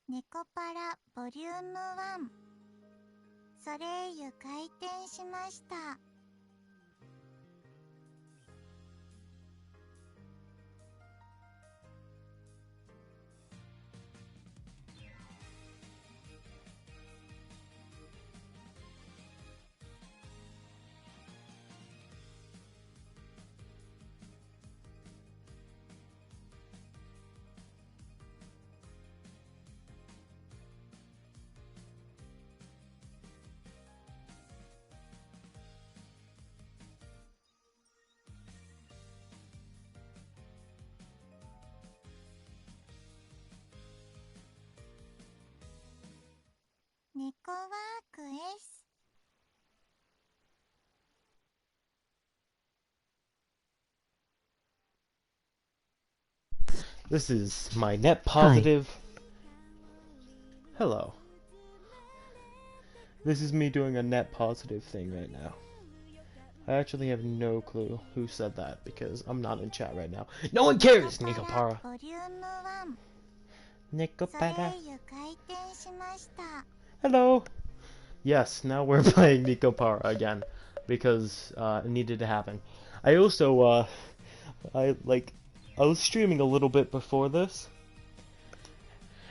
ネコパラボリューム1、ソレイユ開店しました。ネコワーク S。 This is my net positive. Hi. Hello. This is me doing a net positive thing right now. I actually have no clue who said that because I'm not in chat right now. No one cares, Nekopara. Nekopara. Hello. Yes, now we're playing Nekopara again because it needed to happen. I also I was streaming a little bit before this,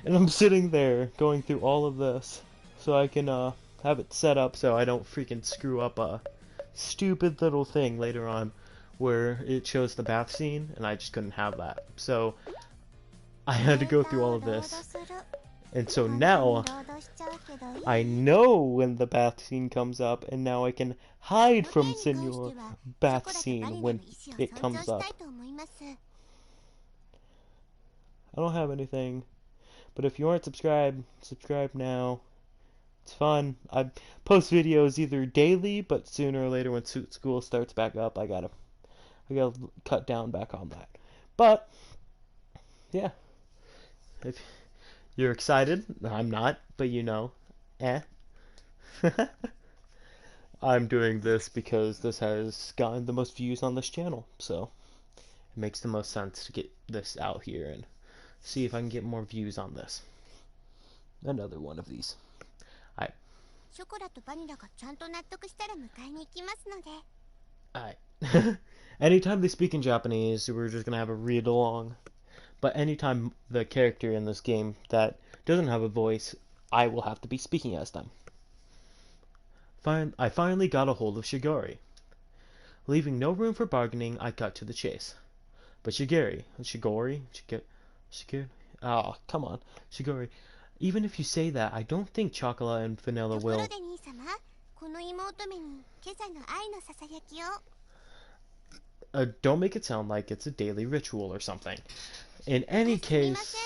and I'm sitting there going through all of this so I can have it set up so I don't freaking screw up a stupid little thing later on where it shows the bath scene, and I just couldn't have that. So I had to go through all of this, and so now I know when the bath scene comes up, and now I can hide from Senor bath scene when it comes up. I don't have anything, but if you aren't subscribed, subscribe now. It's fun. I post videos either daily, but sooner or later when school starts back up, I gotta cut down back on that. But yeah, if you're excited, I'm not, but you know, I'm doing this because this has gotten the most views on this channel, so it makes the most sense to get this out here and see if I can get more views on this. Another one of these. Alright. Alright. Anytime they speak in Japanese, we're just gonna have a read along. But anytime the character in this game that doesn't have a voice, I will have to be speaking as them. I finally got a hold of Shigori. Leaving no room for bargaining, I cut to the chase. But Shigori, oh, come on, Shigori. Even if you say that, I don't think Chocolate and Vanilla will. Don't make it sound like it's a daily ritual or something. In any case,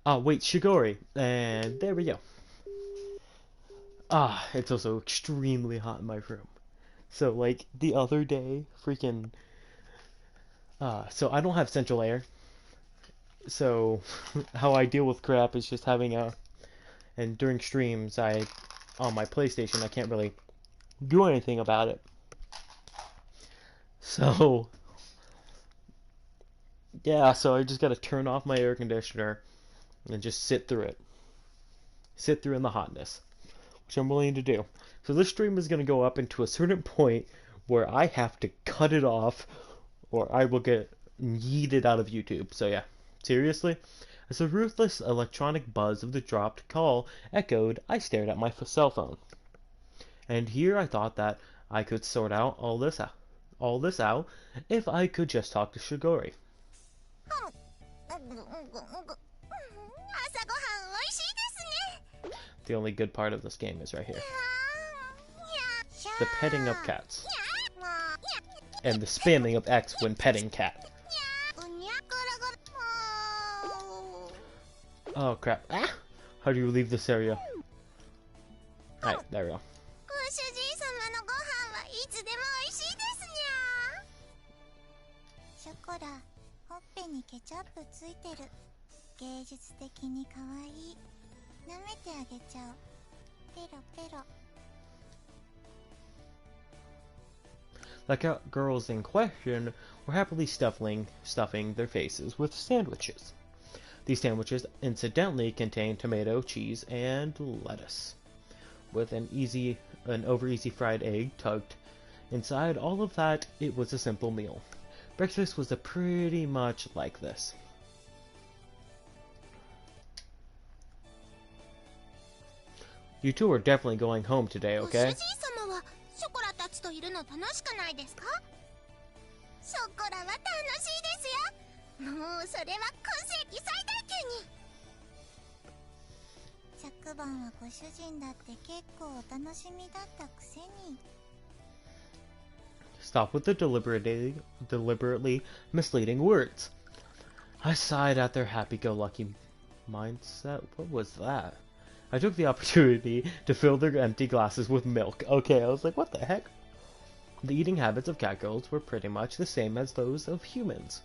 Ah, wait, Shigori. And there we go. Ah, it's also extremely hot in my room. So, like, the other day, freaking. So I don't have central air. So, how I deal with crap is just having a. And during streams, on my PlayStation, I can't really do anything about it. So, yeah, so I just gotta turn off my air conditioner and just sit through it. Sit through in the hotness, which I'm willing to do. So this stream is gonna go up into a certain point where I have to cut it off or I will get yeeted out of YouTube. So yeah, seriously? As the ruthless electronic buzz of the dropped call echoed, I stared at my cell phone. And here I thought that I could sort out all this out if I could just talk to Shigori. 朝ごはんおいしいですね。The only good part of this game is right にゃー here. にゃ The petting of ー cats. にゃー And the spamming of X when petting cat. にゃゴロゴロ。 Oh crap. Ah! How do you leave this area? Alright, there we go. ご主人様のご飯はいつでも美味しいですにゃー。ショコラ、ほっぺにケチャップついてる。芸術的に可愛い。舐めてあげちゃう。ペロペロ。 The girls in question were happily stuffing their faces with sandwiches. These sandwiches incidentally contained tomato, cheese, and lettuce, with an over easy fried egg tucked inside. All of that, it was a simple meal. Breakfast was pretty much like this. You two are definitely going home today, ご主 okay? 人様はショコラたちといるの楽しくないですか？ショコラは楽しいですよ。もうそれは今世紀最大級に。昨晩はご主人だって結構お楽しみだったくせに。 Stop with the deliberately misleading words. I sighed at their happy-go-lucky mindset. What was that? I took the opportunity to fill their empty glasses with milk. Okay, I was like, what the heck? The eating habits of cat girls were pretty much the same as those of humans,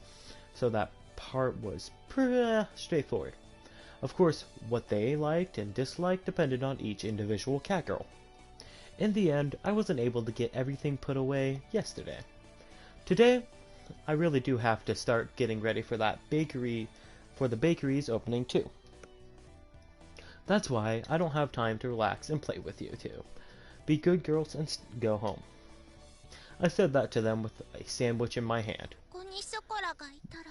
so that part was pretty straightforward. Of course, what they liked and disliked depended on each individual cat girl. In the end, I wasn't able to get everything put away yesterday. Today, I really do have to start getting ready for the bakery's opening too. That's why I don't have time to relax and play with you two. Be good girls and go home. I said that to them with a sandwich in my hand. ここにショコラがいたら、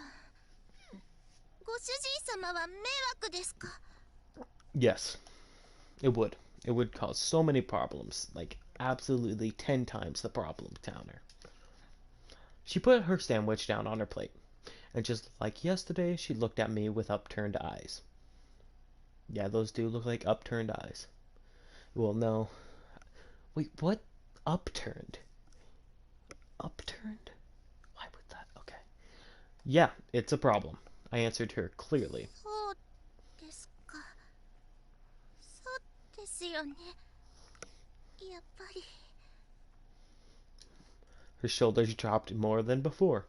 ご主人様は迷惑ですか？ Yes, it would. It would cause so many problems, like absolutely 10 times the problem counter. She put her sandwich down on her plate, and just like yesterday, she looked at me with upturned eyes. Yeah, those do look like upturned eyes. Well, no. Wait, what? Upturned? Upturned? Why would that? Okay. Yeah, it's a problem. I answered her clearly. そうですか。そうですよね。やっぱり。 Her shoulders dropped more than before.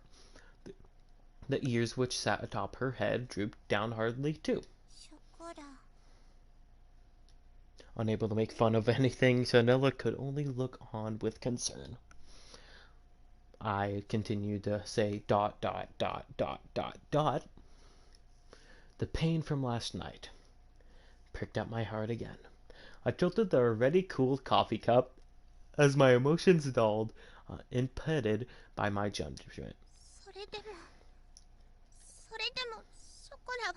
The ears which sat atop her head drooped down hardly too. ショコラ。 Unable to make fun of anything, Sonella could only look on with concern. I continued to say dot dot dot dot dot dot. The pain from last night pricked at my heart again. I tilted the already cooled coffee cup as my emotions dulled, impeded by my judgment. それでもショコラは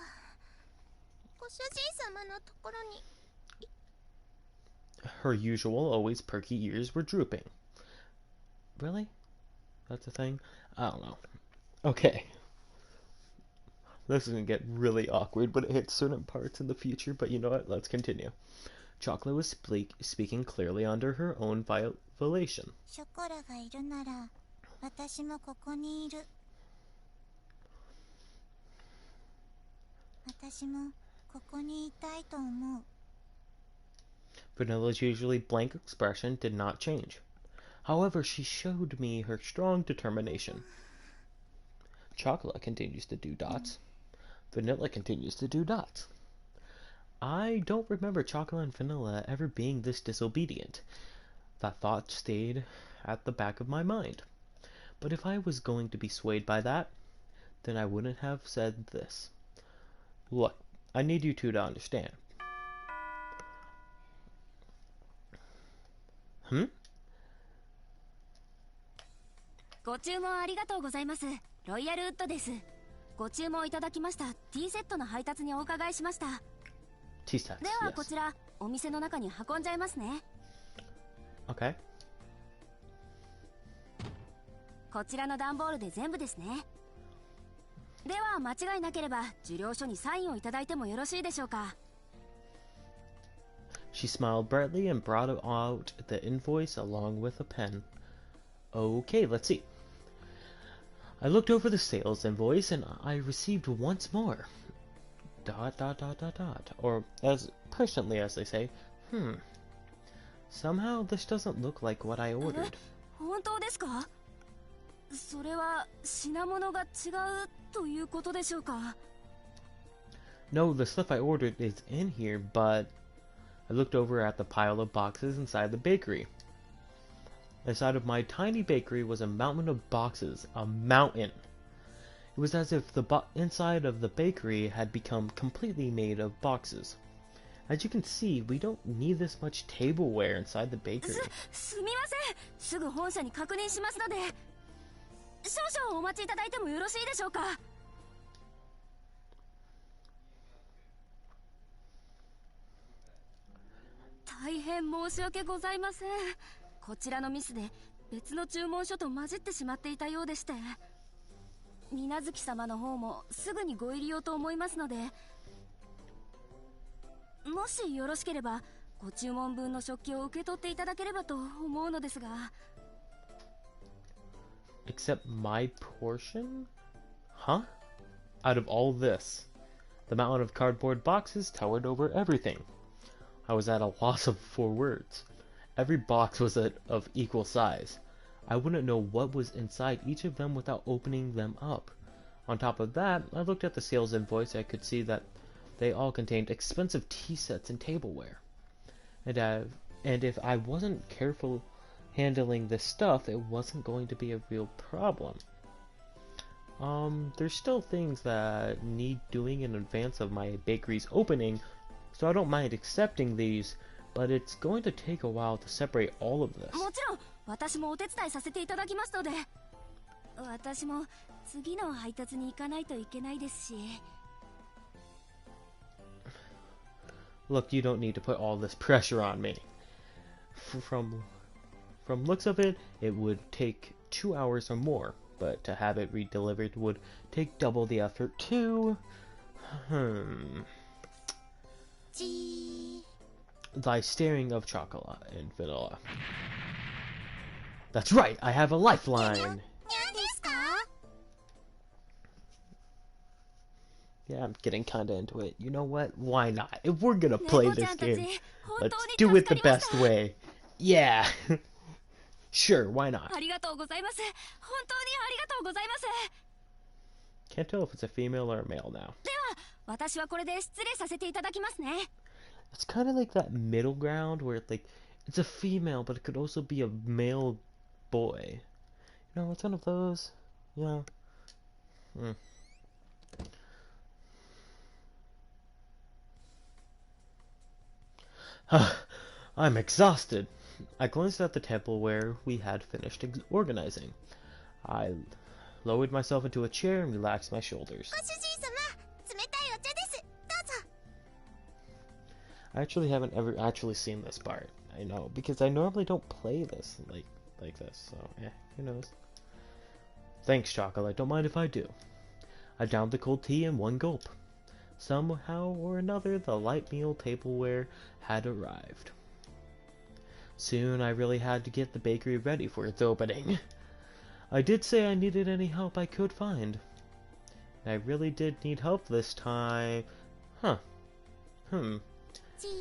ご主人様のところに。 Her usual, always perky ears were drooping. Really? That's a thing? I don't know. Okay. This is gonna get really awkward when it hits certain parts in the future, but you know what? Let's continue. Chocolate was speaking clearly under her own violation. ショコラがいるなら、私もここにいる。私もここにいたいと思う。 Vanilla's usually blank expression did not change. However, she showed me her strong determination. Chocolate continues to do dots. Vanilla continues to do dots. I don't remember Chocolate and Vanilla ever being this disobedient. That thought stayed at the back of my mind. But if I was going to be swayed by that, then I wouldn't have said this. Look, I need you two to understand. Hmm? ご注文ありがとうございます。ロイヤルウッドです。ご注文いただきましたティーセットの配達にお伺いしました。Tea sets, では yes. こちらお店の中に運んじゃいますね。 Okay. こちらの段ボールで全部ですね。では間違いなければ受領書にサインをいただいてもよろしいでしょうか。 She smiled brightly and brought out the invoice along with a pen. Okay, let's see. I looked over the sales invoice and I received once more. ... Or as personally as they say, somehow this doesn't look like what I ordered. 本当ですか？それは品物が違うということでしょうか？ No, the stuff I ordered is in here, but I looked over at the pile of boxes inside the bakery. Inside of my tiny bakery was a mountain of boxes. A mountain! It was as if the inside of the bakery had become completely made of boxes. As you can see, we don't need this much tableware inside the bakery. すみません。すぐ本社に確認しますので。少々お待ちいただいてもよろしいでしょうか？ 大変申し訳ございません。こちらのミスで別の注文書と混じってしまっていたようでして。水無月様の方もすぐにご入り用と思いますので、もしよろしければご注文分の食器を受け取っていただければと思うのですが。 Except my portion? Huh? Out of all this, the mountain of cardboard boxes towered over everything. I was at a loss for words. Every box was of equal size. I wouldn't know what was inside each of them without opening them up. On top of that, I looked at the sales invoice. I could see that they all contained expensive tea sets and tableware. And if I wasn't careful handling this stuff, it wasn't going to be a real problem. There's still things that need doing in advance of my bakery's opening, so I don't mind accepting these, but it's going to take a while to separate all of this. もちろん私もお手伝いさせていただきますので。私も次の配達に行かないといけないですし。 Look, you don't need to put all this pressure on me. From looks of it, it would take 2 hours or more, but to have it redelivered would take double the effort too. Thy staring of chocolate and vanilla. That's right, I have a lifeline. Yeah, I'm getting kinda into it. You know what? Why not? If we're gonna play this game, let's do it the best way. Yeah. Sure, why not? ありがとうございます。本当にありがとうございます。 Can't tell if it's a female or a male now. では、私はこれで失礼させていただきますね。 It's kind of like that middle ground where it's like it's a female, but it could also be a male boy. You know, it's one of those. Yeah. I'm exhausted. I glanced at the tableware we had finished organizing. I lowered myself into a chair and relaxed my shoulders. I actually haven't ever actually seen this part. I know, because I normally don't play this like this, so who knows. Thanks, Chocolate. Don't mind if I do. I downed the cold tea in one gulp. Somehow or another, the light meal tableware had arrived. Soon I really had to get the bakery ready for its opening. I did say I needed any help I could find. I really did need help this time. Huh. じー、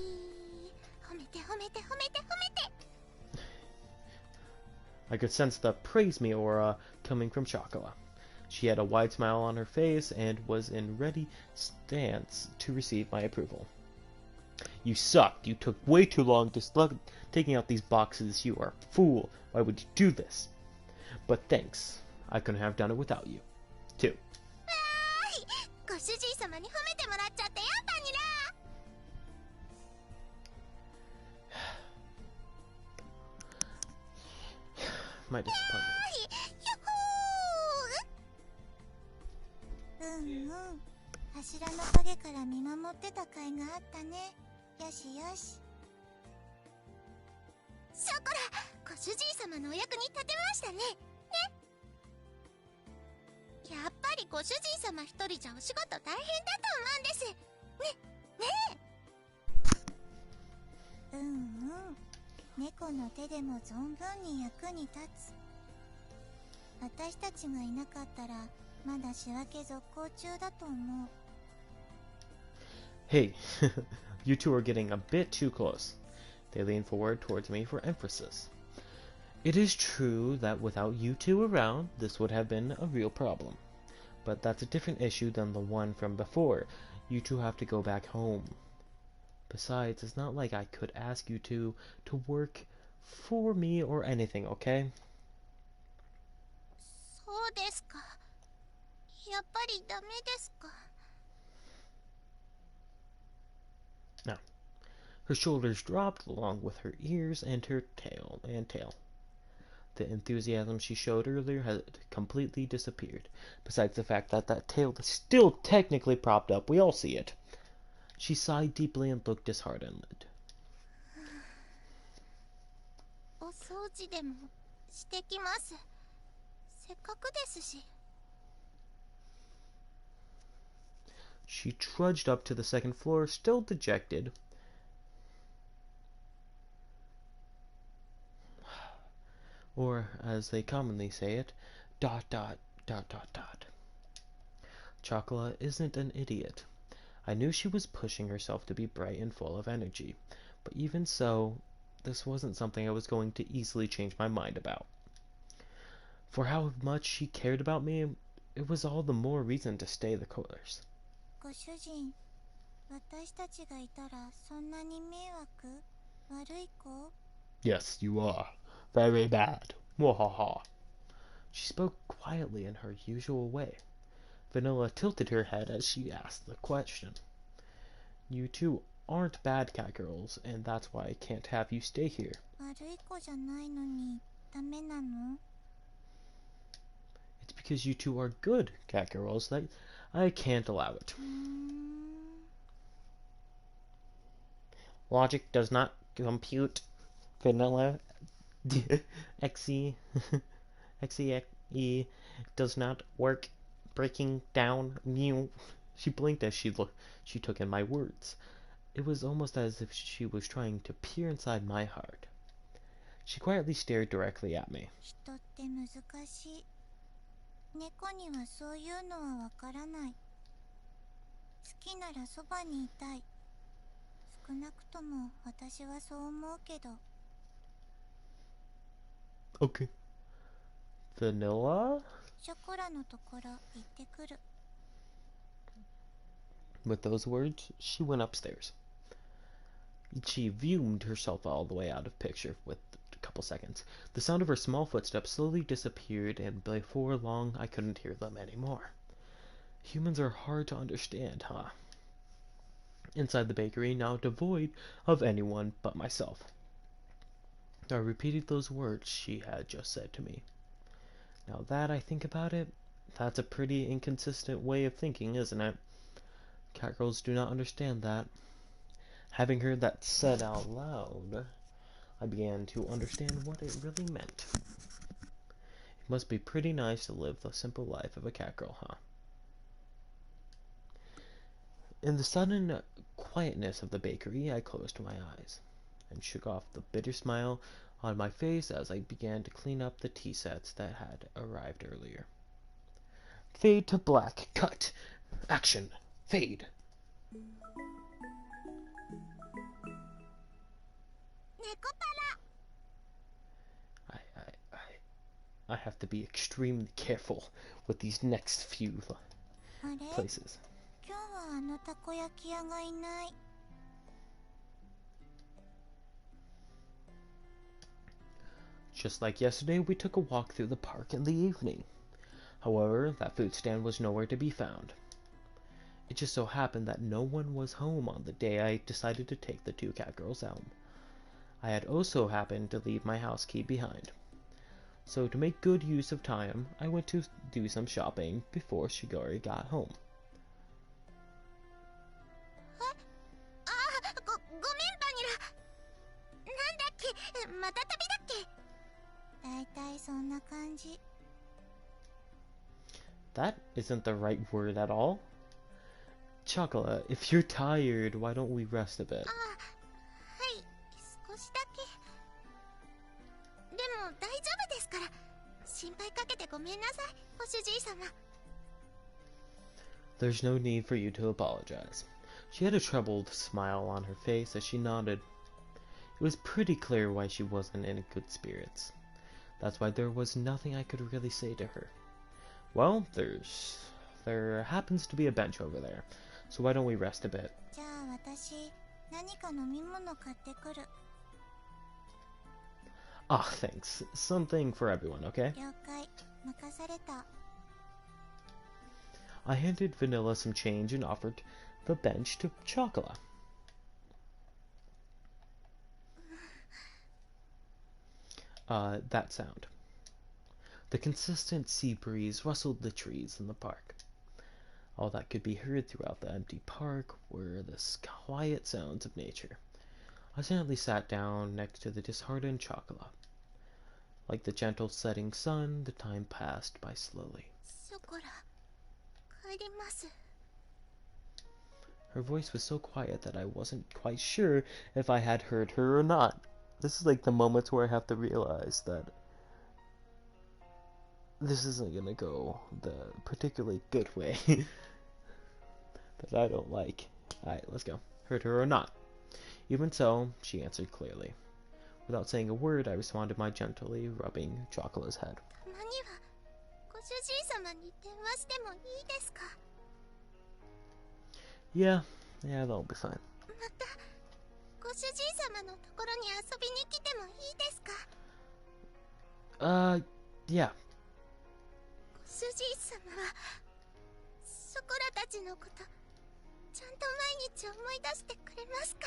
褒めて褒めて褒めて褒めて。 I could sense the praise me aura coming from Chocola. She had a wide smile on her face and was in ready stance to receive my approval. You sucked. You took way too long taking out these boxes. You are a fool. Why would you do this? But thanks. I couldn't have done it without you, too. ご主人様に褒めてもらっちゃってよ、バニラ。 My disappointment. うんうん、柱の陰から見守ってた甲斐があったね。よしよし。ショコラ、ご主人様のお役に立てましたね。やっぱりご主人様一人じゃお仕事大変だと思うんです。ねえ。うんうん。猫の手でも存分に役に立つ。私たちがいなかったらまだ仕分け続行中だと思う。 Hey, you two are getting a bit too close. They lean forward towards me for emphasis. It is true that without you two around, this would have been a real problem. But that's a different issue than the one from before. You two have to go back home. Besides, it's not like I could ask you two to work for me or anything, okay? そうですか。やっぱりダメですか。 Now, her shoulders dropped along with her ears and her tail. The enthusiasm she showed earlier had completely disappeared. Besides the fact that that tail is still technically propped up, we all see it. She sighed deeply and looked disheartened. お掃除でもしてきます。せっかくですし。 She trudged up to the second floor, still dejected. Or, as they commonly say it, ... Chocola isn't an idiot. I knew she was pushing herself to be bright and full of energy, but even so, this wasn't something I was going to easily change my mind about. For how much she cared about me, it was all the more reason to stay the course. ご主人、私たちがいたらそんなに迷惑？悪い子？ Yes, you are. Very bad. Mwahaha. She spoke quietly in her usual way. Vanilla tilted her head as she asked the question. You two aren't bad cat girls, and that's why I can't have you stay here. 悪い子じゃないのにダメなの？ It's because you two are good cat girls that I can't allow it. Logic does not compute. Vanilla XE does not work. Breaking down. Mew. She blinked as she took in my words. It was almost as if she was trying to peer inside my heart. She quietly stared directly at me. 人って難しい。猫にはそういうのはわからない。好きならそばにいたい。少なくとも私はそう思うけど。 Okay. Vanilla? ショコラのところ行ってくる。 With those words, she went upstairs. She fumed herself all the way out of picture with a couple seconds. The sound of her small footsteps slowly disappeared, and before long I couldn't hear them anymore. Humans are hard to understand, huh? Inside the bakery, now devoid of anyone but myself, I repeated those words she had just said to me. Now that I think about it, that's a pretty inconsistent way of thinking, isn't it? Catgirls do not understand that. Having heard that said out loud, I began to understand what it really meant. It must be pretty nice to live the simple life of a catgirl, huh? In the sudden quietness of the bakery, I closed my eyes and shook off the bitter smile on my face as I began to clean up the tea sets that had arrived earlier. Fade to black. Cut. Action. Fade. Nekopara. I have to be extremely careful with these next few あれ places. 今日はあのたこ焼き屋がいない。 Just like yesterday, we took a walk through the park in the evening. However, that food stand was nowhere to be found. It just so happened that no one was home on the day I decided to take the two cat girls out. I had also happened to leave my house key behind. So to make good use of time, I went to do some shopping before Shigori got home. ごめんバニラ。なんだっけ、また旅だっけ。だいたいそんな感じ。 That isn't the right word at all. Chocolate, if you're tired, why don't we rest a bit? はい、少しだけ。でも大丈夫ですから。心配かけてごめんなさい、ご主人様。 There's no need for you to apologize. She had a troubled smile on her face as she nodded. It was pretty clear why she wasn't in good spirits. That's why there was nothing I could really say to her. Well, there happens to be a bench over there, so why don't we rest a bit? じゃあ私、何か飲み物買ってくる。 Ah, thanks. Something for everyone, okay? 了解、任された。 I handed Vanilla some change and offered the bench to Chocolate. That sound. The consistent sea breeze rustled the trees in the park. All that could be heard throughout the empty park were the quiet sounds of nature. I gently sat down next to the disheartened Chocolate. Like the gentle setting sun, the time passed by slowly. ショコラ、帰ります。 Her voice was so quiet that I wasn't quite sure if I had heard her or not. This is like the moments where I have to realize that this isn't gonna go the particularly good way that I don't like. Alright, let's go. Heard her or not? Even so, she answered clearly. Without saying a word, I responded by gently rubbing Chocolate's head. たまにはご主人様に電話してもいいですか。 Yeah, that'll be fine. またご主人様のところに遊びに来てもいいですか。 Yeah. ご主人様はショコラたちのことちゃんと毎日思い出してくれますか。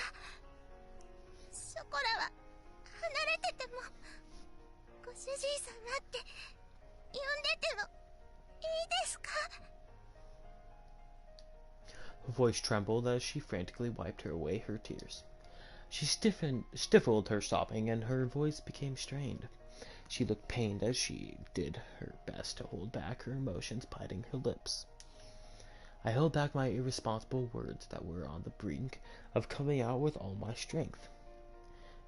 ショコラは離れててもご主人様って呼んでてもいいですか。 Her voice trembled as she frantically wiped away her tears. She stifled her sobbing, and her voice became strained. She looked pained as she did her best to hold back her emotions, biting her lips. I held back my irresponsible words that were on the brink of coming out with all my strength.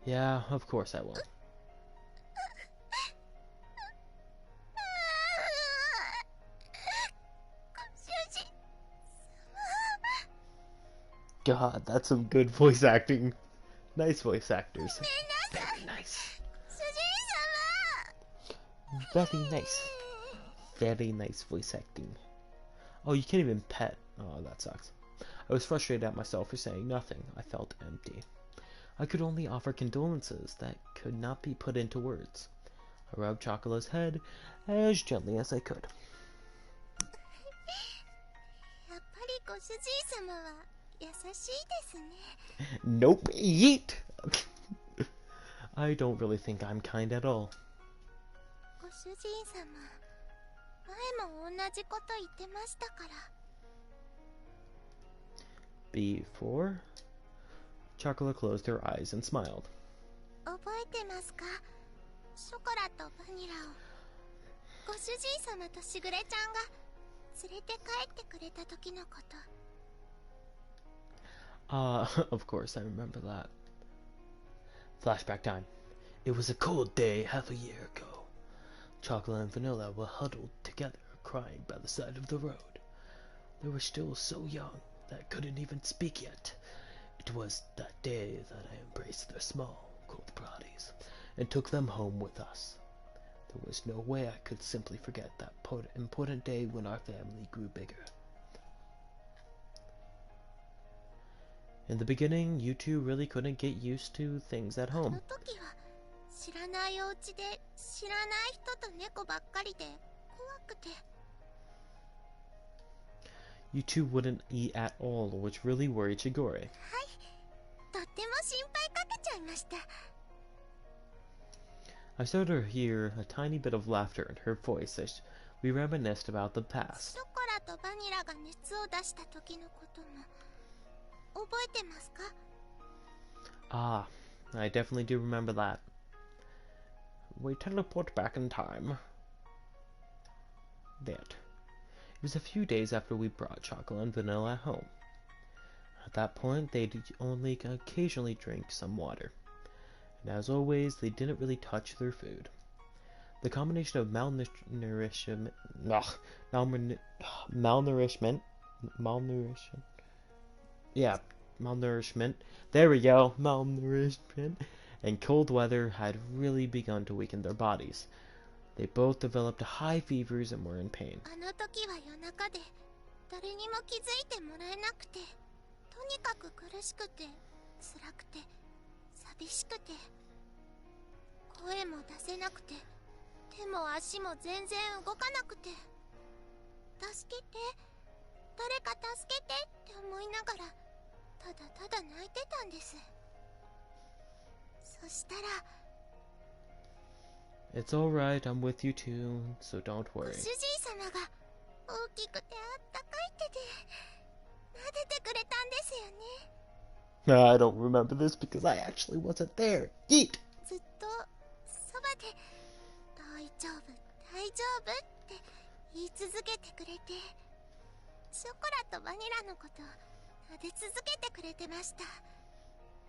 Yeah, of course I will. God, that's some good voice acting. Nice voice actors. Very nice. Very nice. Very nice voice acting. Oh, you can't even pet. Oh, that sucks. I was frustrated at myself for saying nothing. I felt empty. I could only offer condolences that could not be put into words. I rubbed Chocolate's head as gently as I could. やっぱりご主人様は優しいですね。 Nope, yeet! I don't really think I'm kind at all. ご主人様、前も同じこと言ってましたから。 Before? Chocolate closed her eyes and smiled. 覚えてますか、ショコラとバニラをご主人様としぐれちゃんが連れて帰ってくれた時のこと。 Of course I remember that. Flashback time. It was a cold day half a year ago. Chocolate and Vanilla were huddled together, crying by the side of the road. They were still so young that couldn't even speak yet. It was that day that I embraced their small, cold bodies and took them home with us. There was no way I could simply forget that important day when our family grew bigger. In the beginning, you two really couldn't get used to things at あの home. 時は知らないお家で知らない人と猫ばっかりで怖くて。 You two wouldn't eat at all, which really worried Shigure. はい、とっても心配かけちゃいました。 I started to hear a tiny bit of laughter in her voice as we reminisced about the シ past. ョコラとバニラが熱を出した時のことも覚えてますか？ Ah, I definitely do remember that. We teleport back in time. That. It was a few days after we brought chocolate and vanilla home. At that point, they'd only occasionally drink some water. And as always, they didn't really touch their food. The combination of malnourishment, there we go, malnourishment, and cold weather had really begun to weaken their bodies. They both developed high fevers and were in pain. あの時は夜中で誰にも気づいてもらえなくて、とにかく苦しくて辛くて寂しくて、声も出せなくて、手も足も全然動かなくて、助けて、誰か助けてって思いながらただただ泣いてたんです。そしたら It's alright, I'm with you too, so don't ご worry. 主人様が大きくてあったかい手で撫でてくれたんですよね。 I don't remember this because I actually wasn't there. Yeet! ずっとそばで大丈夫大丈夫って言い続けてくれて、ショコラとバニラのこと撫で続けてくれてました。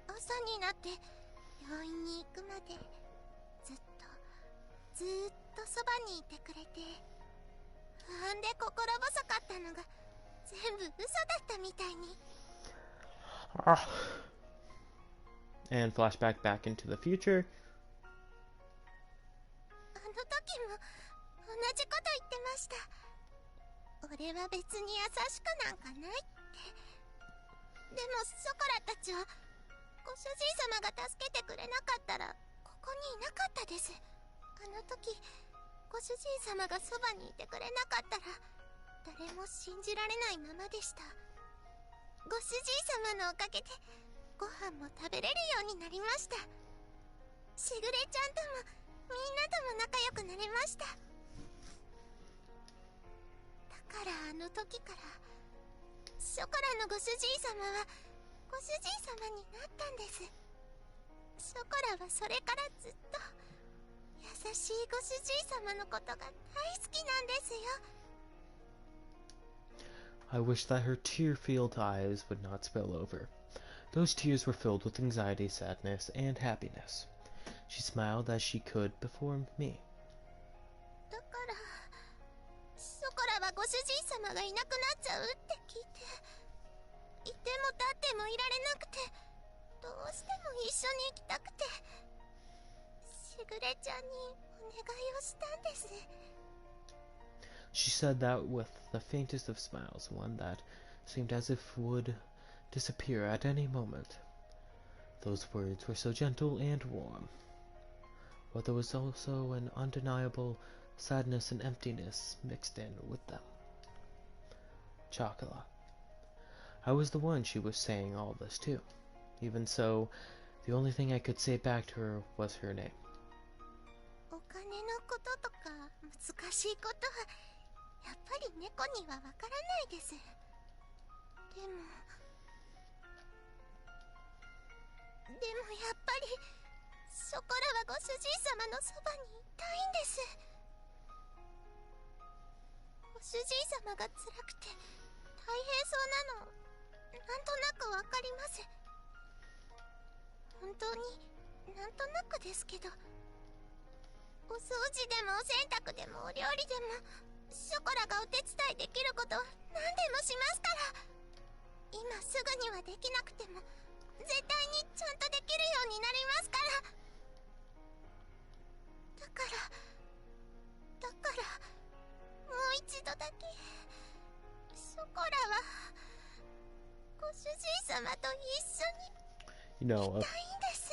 朝になって病院に行くまでずっとそばにいてくれて、不安で心細かったのが全部嘘だったみたいに。 And flashback back into the future. あの時も同じこと言ってました。俺は別に優しくなんかないって。でもショコラたちはご主人様が助けてくれなかったらここにいなかったです。あの時ご主人様がそばにいてくれなかったら誰も信じられないままでした。ご主人様のおかげでご飯も食べれるようになりました。しぐれちゃんともみんなとも仲良くなれました。だからあの時からショコラのご主人様はご主人様になったんです。ショコラはそれからずっと優しいご主人様のことが大好きなんですよ。 I wish that her tear-filled eyes would not spill over. Those tears were filled with anxiety, sadness, and happiness. She smiled as she could before me. だからショコラはご主人様がいなくなっちゃうって聞いて、いても立ってもいられなくて、どうしても一緒に行きたくて、しぐれちゃんにお願いをしたんです。 She said that with the faintest of smiles, one that seemed as if would disappear at any moment. Those words were so gentle and warm, but there was also an undeniable sadness and emptiness mixed in with them. Chocola. I was the one she was saying all this to. Even so, the only thing I could say back to her was her name. お金のこととか難しいことはやっぱり猫にはわからないです。でもやっぱりショコラはご主人様のそばにいたいんです。ご主人様が辛くて大変そうなのなんとなくわかります。本当になんとなくですけど、お掃除でもお洗濯でもお料理でもショコラがお手伝いできることは何でもしますから。今すぐにはできなくても絶対にちゃんとできるようになりますから。だからもう一度だけショコラはご主人様と一緒に You know, いたいんです。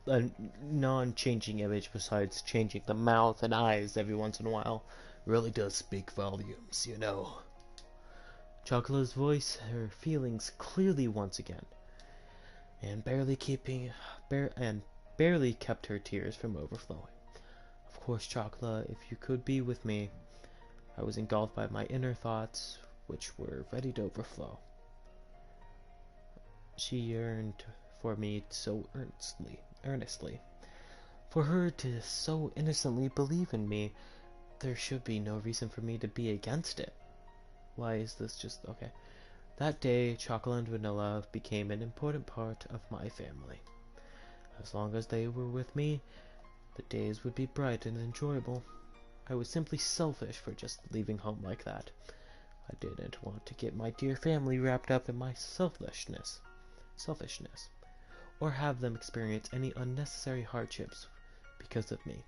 a non-changing image besides changing the mouth and eyes every once in a while really does speak volumes, you know. Chocola's voice, her feelings clearly once again, and barely kept her tears from overflowing. Of course, Chocolate, if you could be with me. I was engulfed by my inner thoughts, which were ready to overflow. She yearned for me so earnestly. For her to so innocently believe in me, there should be no reason for me to be against it. Why is this just okay? That day, Chocolate and Vanilla became an important part of my family. As long as they were with me, the days would be bright and enjoyable. I was simply selfish for just leaving home like that. I didn't want to get my dear family wrapped up in my selfishness, or have them experience any unnecessary hardships because of me.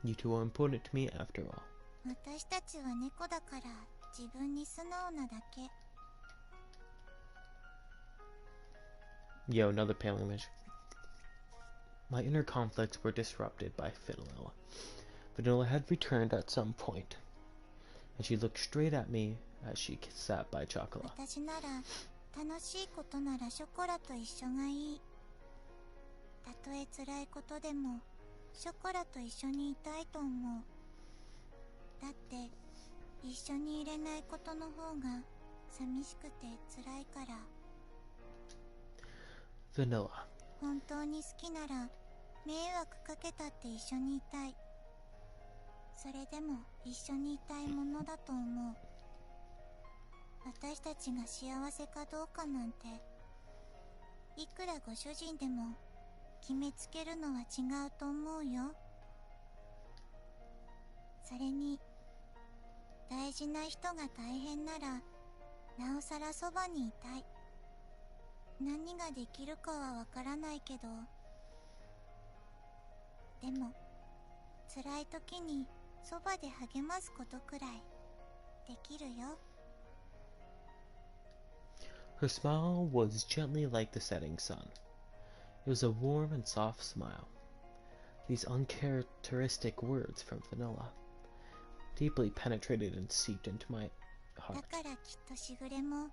You two are important to me after all. 私たちは猫だから自分に素直なだけ。 Yo, another pale image. My inner conflicts were disrupted by Vanilla. Vanilla had returned at some point, and she looked straight at me as she sat by Chocolate. 私なら楽しいことならショコラと一緒がいい。たとえ辛いことでもショコラと一緒にいたいと思う。だって一緒にいれないことの方が寂しくて辛いから。 Vanilla. 本当に好きなら迷惑かけたって一緒にいたい。それでも一緒にいたいものだと思う。私たちが幸せかどうかなんていくらご主人でも決めつけるのは違うと思うよ。それに大事な人が大変ならなおさらそばにいたい。何ができるかはわからないけど、でも辛い時にそばで励ますことくらいできるよ。 Her smile was gently like the setting sun. It was a warm and soft smile. These uncharacteristic words from Vanilla deeply penetrated and seeped into my だ heart. からきっとしぐれも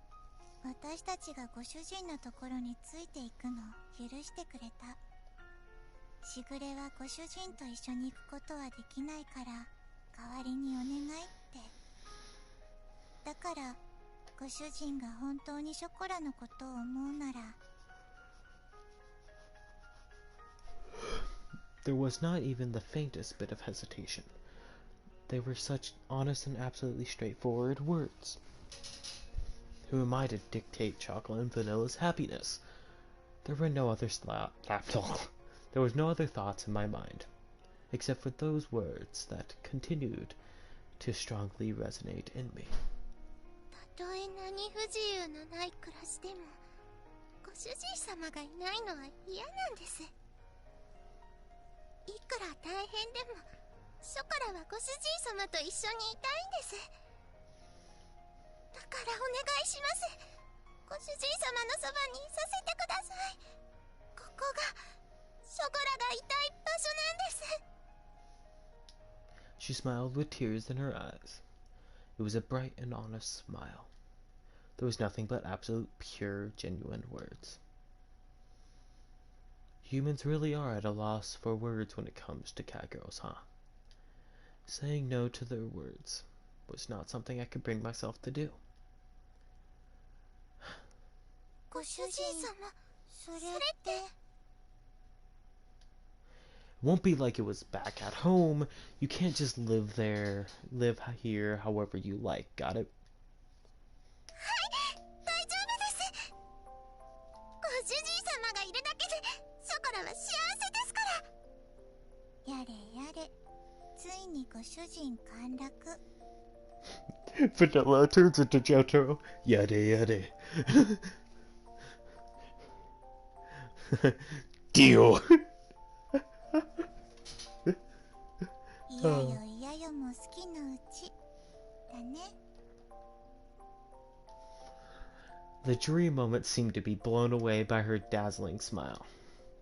私たちがご主人のところについていくのを許してくれた。しぐれはご主人と一緒に行くことはできないから代わりにお願いって。だからご主人が本当にショコラのことを思うなら。 There was not even the faintest bit of hesitation. They were such honest and absolutely straightforward words. Who am I to dictate Chocolate and Vanilla's happiness? There were no other There was no other thoughts in my mind, except for those words that continued to strongly resonate in me. たとえ何不自由のない暮らしでもご主人様がいないのは嫌なんです。いくら大変でもショコラはご主人様と一緒にいたいんです。だからお願いします。ご主人様のそばにさせてください。ここがショコラがいたい場所なんです。 She smiled with tears in her eyes. It was a bright and honest smile. There was nothing but absolute, pure, genuine words. Humans really are at a loss for words when it comes to catgirls, huh? Saying no to their words was not something I could bring myself to do. ご主人様、それって。 It won't be like it was back at home. You can't just live here however you like. Got it? はい、大丈夫です。ご主人様がいるだけでショコラは幸せですから。やれやれ、ついにご主人陥落。 Vanilla turns into Jotaro. Yade yade. Deal. いやよいやよも好きのうちだね。 The dream moment seemed to be blown away by her dazzling smile.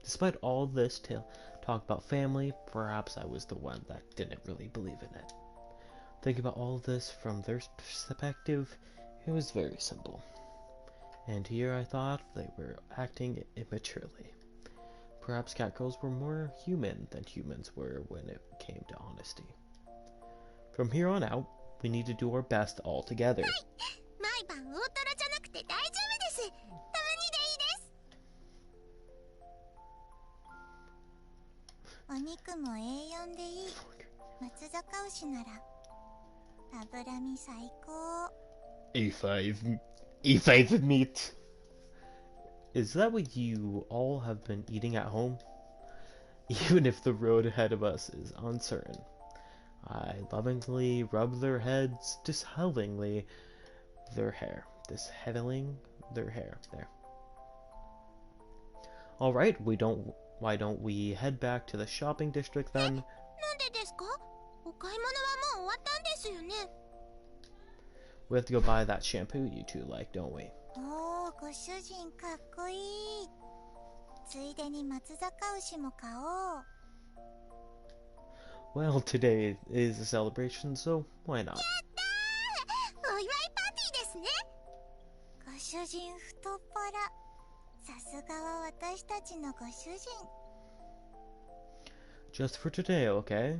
Despite all this talk about family, perhaps I was the one that didn't really believe in it. Thinking about all this from their perspective, it was very simple. And here I thought they were acting immaturely. Perhaps catgirls were more human than humans were when it came to honesty. From here on out, we need to do our best all together. 毎晩大トロじゃなくて大丈夫です。たまにでいいです。お肉も A4 でいい。松阪牛なら脂身最高。 E5 meat. Is that what you all have been eating at home? Even if the road ahead of us is uncertain. I lovingly rub their heads, dishevelingly their hair. There. Alright, why don't we head back to the shopping district then? なんでですか？お買い物はもう終わったんですよね。 We have to go buy that shampoo you two like, don't we? おー、ご主人かっこいい。ついでに松阪牛も買おう。 Well, today is a celebration, so why not? お祝いパーティーですね。ご主人太っ腹。さすがは私たちのご主人。 Just for today, okay?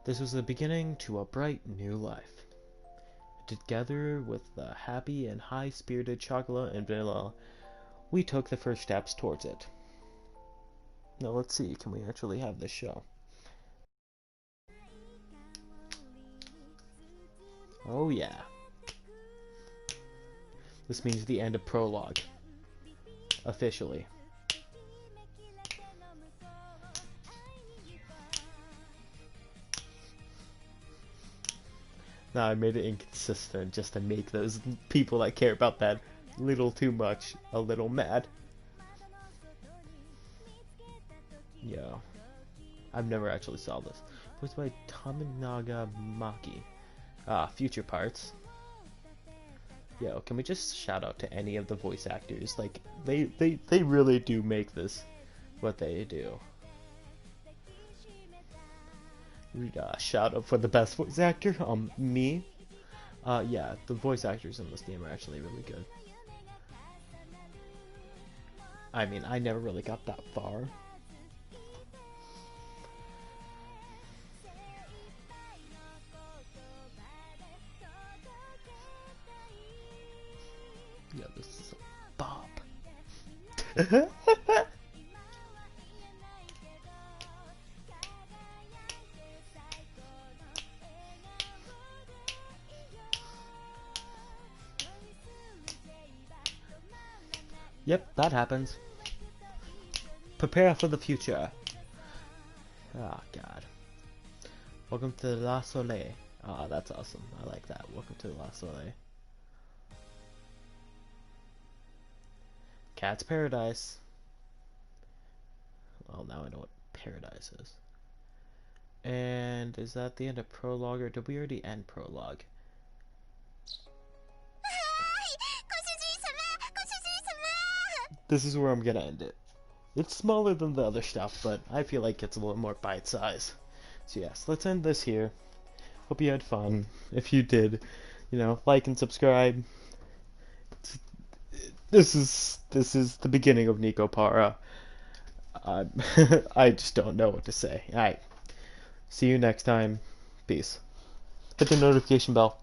This was the beginning to a bright new life. Together with the happy and high-spirited chocolate and vanilla, we took the first steps towards it. Now let's see, can we actually have this show? Oh yeah. This means the end of prologue. Officially. Now I made it inconsistent just to make those people that care about that little too much a little mad. Yo. I've never actually saw this. Voiced by Tominaga Maki. Future parts. Yo, can we just shout out to any of the voice actors? Like, they really do make this what they do. Shout out for the best voice actor, me. Yeah, the voice actors in this game are actually really good. I mean, I never really got that far. Yeah, this is a bop. Yep, that happens. Prepare for the future. Oh, God. Welcome to La Soleil. Ah, that's awesome. I like that. Welcome to La Soleil. Cat's Paradise. Well, now I know what paradise is. And is that the end of prologue, or did we already end prologue? This is where I'm gonna end it. It's smaller than the other stuff, but I feel like it's a little more bite-size. So yes, let's end this here. Hope you had fun. If you did, you know, like and subscribe. This is the beginning of Nekopara. I just don't know what to say. Alright. See you next time. Peace. Hit the notification bell.